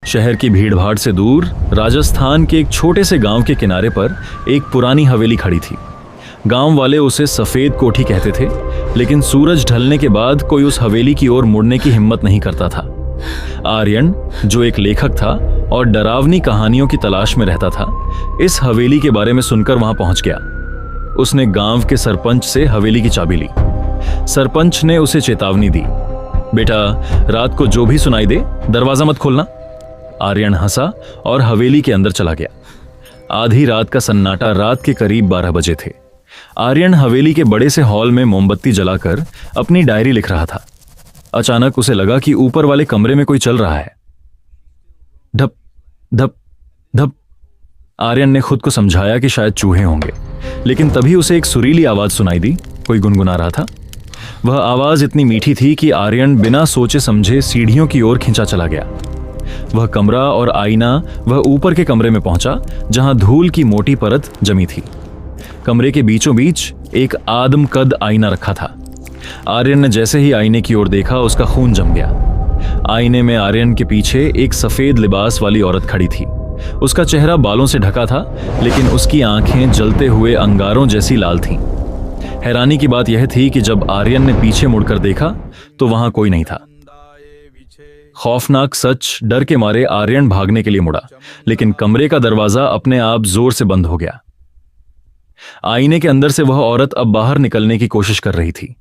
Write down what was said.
शहर की भीड़भाड़ से दूर राजस्थान के एक छोटे से गांव के किनारे पर एक पुरानी हवेली खड़ी थी। गांव वाले उसे सफेद कोठी कहते थे, लेकिन सूरज ढलने के बाद कोई उस हवेली की ओर मुड़ने की हिम्मत नहीं करता था। आर्यन, जो एक लेखक था और डरावनी कहानियों की तलाश में रहता था, इस हवेली के बारे में सुनकर वहां पहुंच गया। उसने गांव के सरपंच से हवेली की चाबी ली। सरपंच ने उसे चेतावनी दी, बेटा, रात को जो भी सुनाई दे दरवाजा मत खोलना। आर्यन हंसा और हवेली के अंदर चला गया। आधी रात का सन्नाटा रात के करीब 12 बजे थे। आर्यन हवेली के बड़े से हॉल में मोमबत्ती जलाकर अपनी डायरी लिख रहा था। अचानक उसे लगा कि ऊपर वाले कमरे में कोई चल रहा है। धप धप धप। आर्यन ने खुद को समझाया कि शायद चूहे होंगे, लेकिन तभी उसे एक सुरीली आवाज सुनाई दी। कोई गुनगुना रहा था। वह आवाज इतनी मीठी थी कि आर्यन बिना सोचे समझे सीढ़ियों की ओर खिंचा चला गया। वह कमरा और आईना वह ऊपर के कमरे में पहुंचा, जहां धूल की मोटी परत जमी थी। कमरे के बीचों बीच एक आदमकद आईना रखा था। आर्यन ने जैसे ही आईने की ओर देखा, उसका खून जम गया। आईने में आर्यन के पीछे एक सफेद लिबास वाली औरत खड़ी थी। उसका चेहरा बालों से ढका था, लेकिन उसकी आंखें जलते हुए अंगारों जैसी लाल थीं। हैरानी की बात यह थी कि जब आर्यन ने पीछे मुड़कर देखा तो वहां कोई नहीं था। खौफनाक सच डर के मारे आर्यन भागने के लिए मुड़ा, लेकिन कमरे का दरवाजा अपने आप जोर से बंद हो गया। आईने के अंदर से वह औरत अब बाहर निकलने की कोशिश कर रही थी।